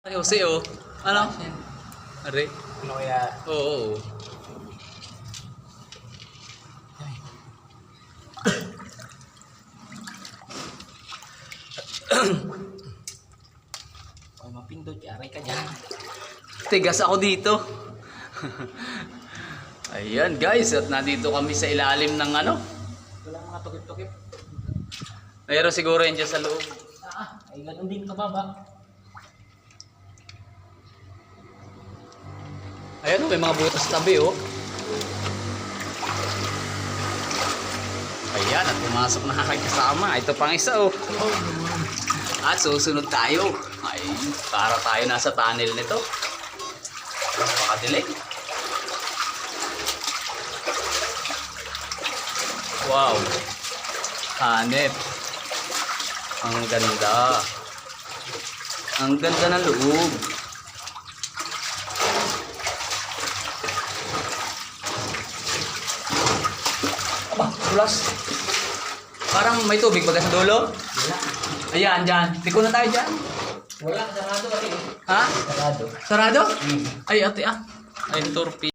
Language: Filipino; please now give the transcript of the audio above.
Ay, Jose, oh. Ano? Are? Ano kaya? Oo. Ay, mapindot. Aray ka dyan. Tigas ako dito. Ayan guys, at nandito kami sa ilalim ng ano. Wala mga tukip-tukip. Mayroon siguro yan dyan sa loob. Ay ganun din kababa. Ayan, oh, may mga butas tabi, oh. Ayan, at pumasok na aking kasama. Ito pang isa, oh. At susunod tayo. Ay, para tayo nasa tunnel nito. Napakadilig. Wow. Hanep. Ang ganda. Ang ganda ng loob. Aba, tulas. Parang may tubig ba sa dulo? Wala. Ayan, dyan. Tiko na tayo dyan. Wala. Sarado kasi. Ha? Sarado. Sarado? Hmm. Ay, ate ah. Ay, turpi.